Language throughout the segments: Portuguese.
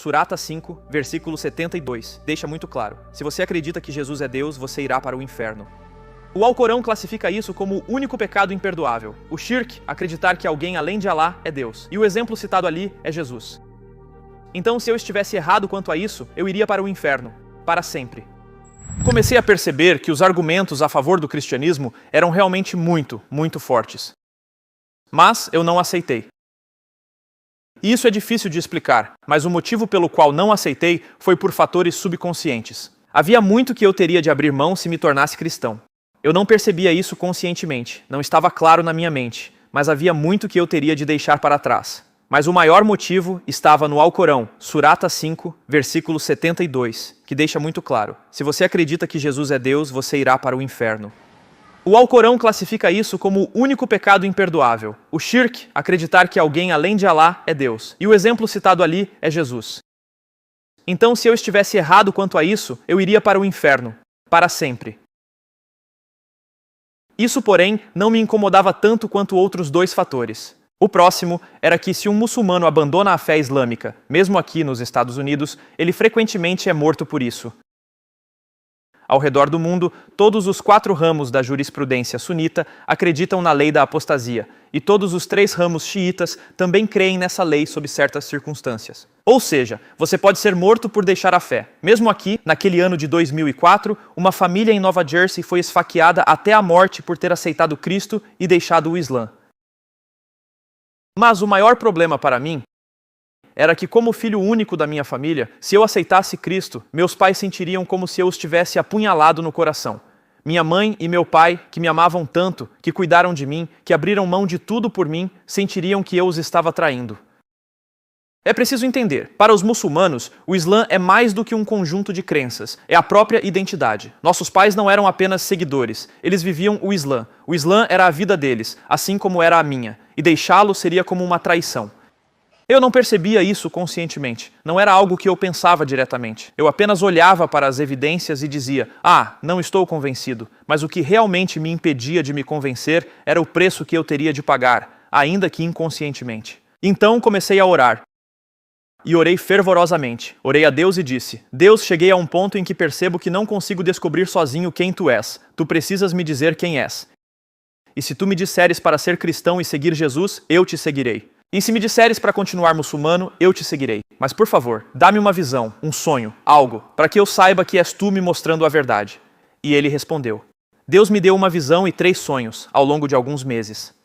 Surata 5, versículo 72, deixa muito claro: se você acredita que Jesus é Deus, você irá para o inferno. O Alcorão classifica isso como o único pecado imperdoável. O shirk, acreditar que alguém além de Alá é Deus. E o exemplo citado ali é Jesus. Então, se eu estivesse errado quanto a isso, eu iria para o inferno, para sempre. Comecei a perceber que os argumentos a favor do cristianismo eram realmente muito fortes. Mas eu não aceitei. E isso é difícil de explicar, mas o motivo pelo qual não aceitei foi por fatores subconscientes. Havia muito que eu teria de abrir mão se me tornasse cristão. Eu não percebia isso conscientemente, não estava claro na minha mente, mas havia muito que eu teria de deixar para trás. Mas o maior motivo estava no Alcorão, Surata 5, versículo 72, que deixa muito claro: se você acredita que Jesus é Deus, você irá para o inferno. O Alcorão classifica isso como o único pecado imperdoável. O shirk, acreditar que alguém além de Alá é Deus. E o exemplo citado ali é Jesus. Então, se eu estivesse errado quanto a isso, eu iria para o inferno, para sempre. Isso, porém, não me incomodava tanto quanto outros dois fatores. O próximo era que, se um muçulmano abandona a fé islâmica, mesmo aqui nos Estados Unidos, ele frequentemente é morto por isso. Ao redor do mundo, todos os 4 ramos da jurisprudência sunita acreditam na lei da apostasia, e todos os 3 ramos xiitas também creem nessa lei sob certas circunstâncias. Ou seja, você pode ser morto por deixar a fé. Mesmo aqui, naquele ano de 2004, uma família em Nova Jersey foi esfaqueada até a morte por ter aceitado Cristo e deixado o Islã. Mas o maior problema para mim era que, como filho único da minha família, se eu aceitasse Cristo, meus pais sentiriam como se eu os tivesse apunhalado no coração. Minha mãe e meu pai, que me amavam tanto, que cuidaram de mim, que abriram mão de tudo por mim, sentiriam que eu os estava traindo. É preciso entender, para os muçulmanos, o Islã é mais do que um conjunto de crenças, é a própria identidade. Nossos pais não eram apenas seguidores, eles viviam o Islã. O Islã era a vida deles, assim como era a minha, e deixá-lo seria como uma traição. Eu não percebia isso conscientemente, não era algo que eu pensava diretamente. Eu apenas olhava para as evidências e dizia: não estou convencido. Mas o que realmente me impedia de me convencer era o preço que eu teria de pagar, ainda que inconscientemente. Então comecei a orar. E orei fervorosamente. Orei a Deus e disse: Deus, cheguei a um ponto em que percebo que não consigo descobrir sozinho quem tu és. Tu precisas me dizer quem és. E se tu me disseres para ser cristão e seguir Jesus, eu te seguirei. E se me disseres para continuar muçulmano, eu te seguirei. Mas por favor, dá-me uma visão, um sonho, algo, para que eu saiba que és tu me mostrando a verdade. E ele respondeu: Deus me deu uma visão e 3 sonhos, ao longo de alguns meses.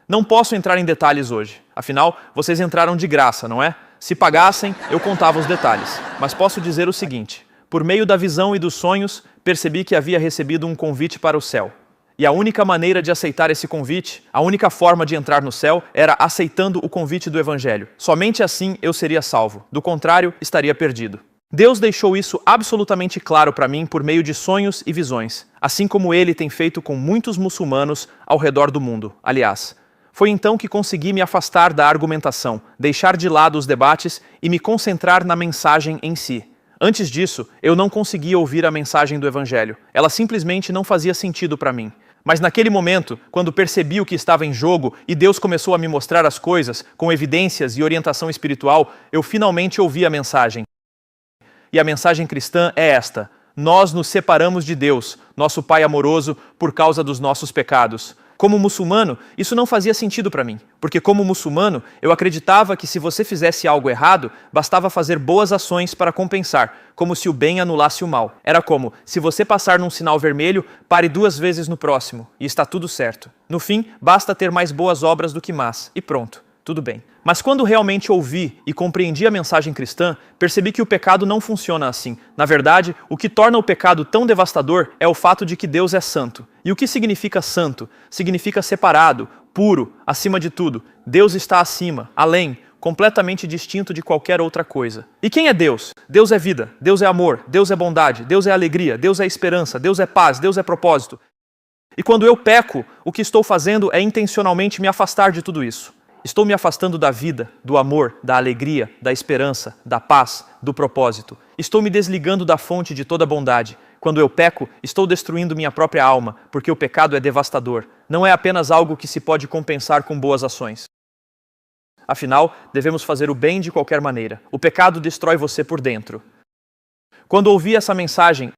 Não posso entrar em detalhes hoje, afinal, vocês entraram de graça, não é? Se pagassem, eu contava os detalhes. Mas posso dizer o seguinte: por meio da visão e dos sonhos, percebi que havia recebido um convite para o céu. E a única maneira de aceitar esse convite, a única forma de entrar no céu, era aceitando o convite do Evangelho. Somente assim eu seria salvo. Do contrário, estaria perdido. Deus deixou isso absolutamente claro para mim por meio de sonhos e visões, assim como ele tem feito com muitos muçulmanos ao redor do mundo. Aliás, foi então que consegui me afastar da argumentação, deixar de lado os debates e me concentrar na mensagem em si. Antes disso, eu não conseguia ouvir a mensagem do Evangelho. Ela simplesmente não fazia sentido para mim. Mas naquele momento, quando percebi o que estava em jogo e Deus começou a me mostrar as coisas, com evidências e orientação espiritual, eu finalmente ouvi a mensagem. E a mensagem cristã é esta: nós nos separamos de Deus, nosso Pai amoroso, por causa dos nossos pecados. Como muçulmano, isso não fazia sentido para mim, porque como muçulmano, eu acreditava que se você fizesse algo errado, bastava fazer boas ações para compensar, como se o bem anulasse o mal. Era como, se você passar num sinal vermelho, pare 2 vezes no próximo, e está tudo certo. No fim, basta ter mais boas obras do que más, e pronto, tudo bem. Mas quando realmente ouvi e compreendi a mensagem cristã, percebi que o pecado não funciona assim. Na verdade, o que torna o pecado tão devastador é o fato de que Deus é santo. E o que significa santo? Significa separado, puro, acima de tudo. Deus está acima, além, completamente distinto de qualquer outra coisa. E quem é Deus? Deus é vida, Deus é amor, Deus é bondade, Deus é alegria, Deus é esperança, Deus é paz, Deus é propósito. E quando eu peco, o que estou fazendo é intencionalmente me afastar de tudo isso. Estou me afastando da vida, do amor, da alegria, da esperança, da paz, do propósito. Estou me desligando da fonte de toda bondade. Quando eu peco, estou destruindo minha própria alma, porque o pecado é devastador. Não é apenas algo que se pode compensar com boas ações. Afinal, devemos fazer o bem de qualquer maneira. O pecado destrói você por dentro. Quando ouvi essa mensagem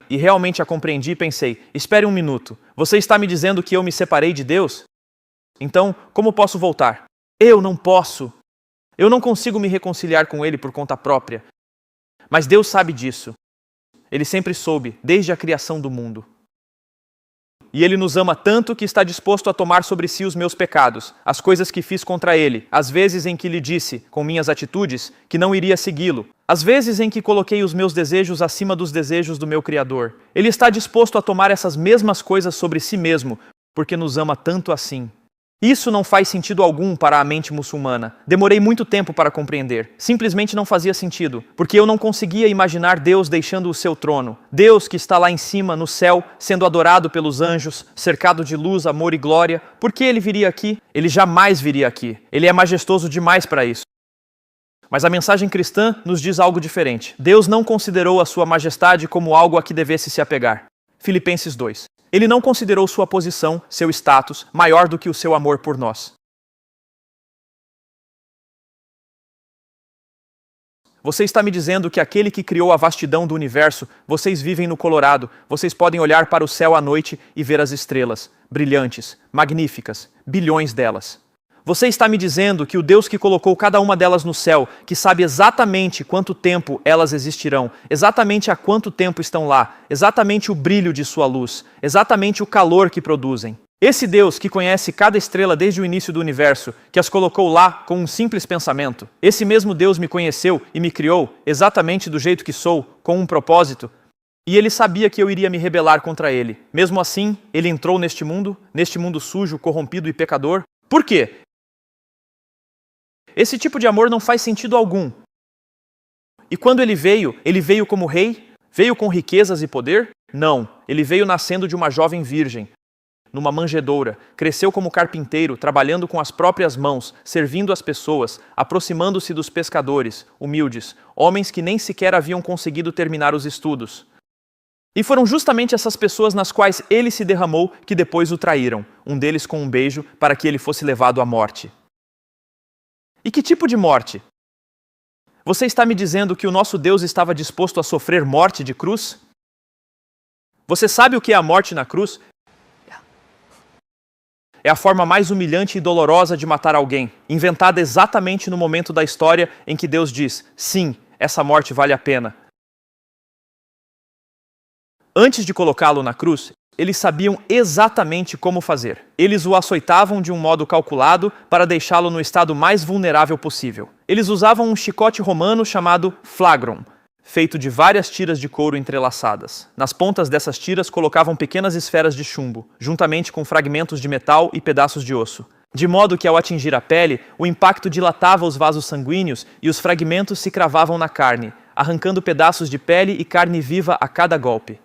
e realmente a compreendi, pensei, espere um minuto, você está me dizendo que eu me separei de Deus? Então, como posso voltar? Eu não posso. Eu não consigo me reconciliar com Ele por conta própria. Mas Deus sabe disso. Ele sempre soube, desde a criação do mundo. E Ele nos ama tanto que está disposto a tomar sobre si os meus pecados, as coisas que fiz contra Ele, as vezes em que lhe disse, com minhas atitudes, que não iria segui-lo, as vezes em que coloquei os meus desejos acima dos desejos do meu Criador. Ele está disposto a tomar essas mesmas coisas sobre si mesmo, porque nos ama tanto assim. Isso não faz sentido algum para a mente muçulmana. Demorei muito tempo para compreender. Simplesmente não fazia sentido, porque eu não conseguia imaginar Deus deixando o seu trono. Deus que está lá em cima, no céu, sendo adorado pelos anjos, cercado de luz, amor e glória. Por que ele viria aqui? Ele jamais viria aqui. Ele é majestoso demais para isso. Mas a mensagem cristã nos diz algo diferente. Deus não considerou a sua majestade como algo a que devesse se apegar. Filipenses 2. Ele não considerou sua posição, seu status, maior do que o seu amor por nós. Você está me dizendo que aquele que criou a vastidão do universo, vocês vivem no Colorado, vocês podem olhar para o céu à noite e ver as estrelas, brilhantes, magníficas, bilhões delas. Você está me dizendo que o Deus que colocou cada uma delas no céu, que sabe exatamente quanto tempo elas existirão, exatamente há quanto tempo estão lá, exatamente o brilho de sua luz, exatamente o calor que produzem. Esse Deus que conhece cada estrela desde o início do universo, que as colocou lá com um simples pensamento, esse mesmo Deus me conheceu e me criou exatamente do jeito que sou, com um propósito, e ele sabia que eu iria me rebelar contra ele. Mesmo assim, ele entrou neste mundo sujo, corrompido e pecador. Por quê? Esse tipo de amor não faz sentido algum. E quando ele veio como rei? Veio com riquezas e poder? Não, ele veio nascendo de uma jovem virgem, numa manjedoura, cresceu como carpinteiro, trabalhando com as próprias mãos, servindo as pessoas, aproximando-se dos pescadores, humildes, homens que nem sequer haviam conseguido terminar os estudos. E foram justamente essas pessoas nas quais ele se derramou que depois o traíram, um deles com um beijo, para que ele fosse levado à morte. E que tipo de morte? Você está me dizendo que o nosso Deus estava disposto a sofrer morte de cruz? Você sabe o que é a morte na cruz? É a forma mais humilhante e dolorosa de matar alguém, inventada exatamente no momento da história em que Deus diz, sim, essa morte vale a pena. Antes de colocá-lo na cruz, eles sabiam exatamente como fazer. Eles o açoitavam de um modo calculado para deixá-lo no estado mais vulnerável possível. Eles usavam um chicote romano chamado flagrum, feito de várias tiras de couro entrelaçadas. Nas pontas dessas tiras colocavam pequenas esferas de chumbo, juntamente com fragmentos de metal e pedaços de osso. De modo que, ao atingir a pele, o impacto dilatava os vasos sanguíneos e os fragmentos se cravavam na carne, arrancando pedaços de pele e carne viva a cada golpe,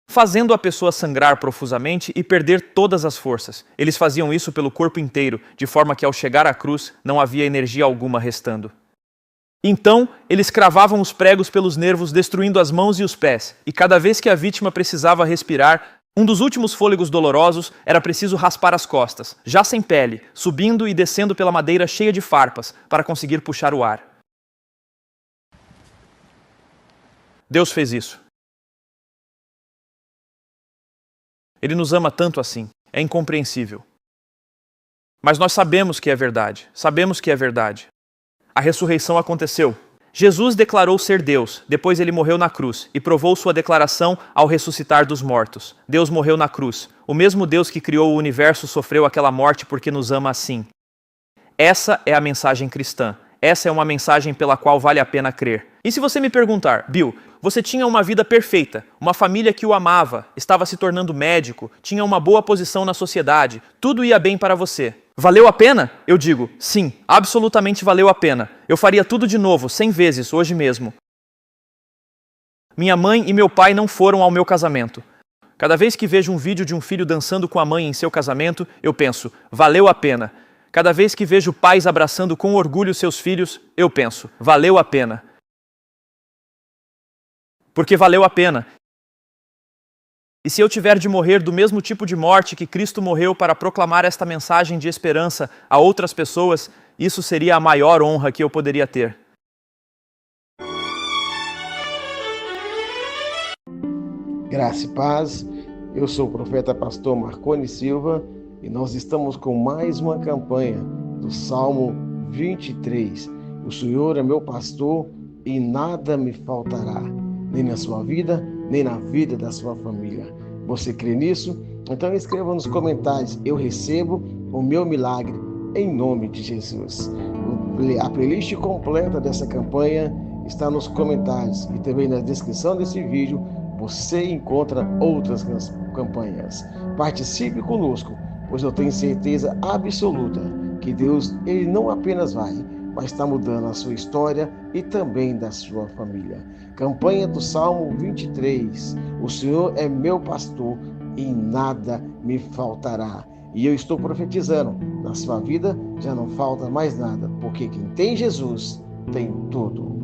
fazendo a pessoa sangrar profusamente e perder todas as forças. Eles faziam isso pelo corpo inteiro, de forma que ao chegar à cruz não havia energia alguma restando. Então, eles cravavam os pregos pelos nervos, destruindo as mãos e os pés, e cada vez que a vítima precisava respirar, um dos últimos fôlegos dolorosos, era preciso raspar as costas, já sem pele, subindo e descendo pela madeira cheia de farpas, para conseguir puxar o ar. Deus fez isso. Ele nos ama tanto assim. É incompreensível. Mas nós sabemos que é verdade. Sabemos que é verdade. A ressurreição aconteceu. Jesus declarou ser Deus, depois ele morreu na cruz e provou sua declaração ao ressuscitar dos mortos. Deus morreu na cruz. O mesmo Deus que criou o universo sofreu aquela morte porque nos ama assim. Essa é a mensagem cristã. Essa é uma mensagem pela qual vale a pena crer. E se você me perguntar, Bill, você tinha uma vida perfeita, uma família que o amava, estava se tornando médico, tinha uma boa posição na sociedade, tudo ia bem para você. Valeu a pena? Eu digo, sim, absolutamente valeu a pena. Eu faria tudo de novo, 100 vezes, hoje mesmo. Minha mãe e meu pai não foram ao meu casamento. Cada vez que vejo um vídeo de um filho dançando com a mãe em seu casamento, eu penso, valeu a pena. Cada vez que vejo pais abraçando com orgulho seus filhos, eu penso, valeu a pena. Porque valeu a pena. E se eu tiver de morrer do mesmo tipo de morte que Cristo morreu para proclamar esta mensagem de esperança a outras pessoas, Isso seria a maior honra que eu poderia ter. Graça e paz, eu sou o profeta pastor Marconi Silva e nós estamos com mais uma campanha do Salmo 23. O Senhor é meu pastor e nada me faltará, nem na sua vida, nem na vida da sua família. Você crê nisso? Então escreva nos comentários, eu recebo o meu milagre em nome de Jesus. A playlist completa dessa campanha está nos comentários e também na descrição desse vídeo. Você encontra outras campanhas. Participe conosco, pois eu tenho certeza absoluta que Deus, Ele não apenas vai, mas está mudando a sua história e também da sua família. Campanha do Salmo 23. O Senhor é meu pastor e nada me faltará. E eu estou profetizando, na sua vida já não falta mais nada, porque quem tem Jesus tem tudo.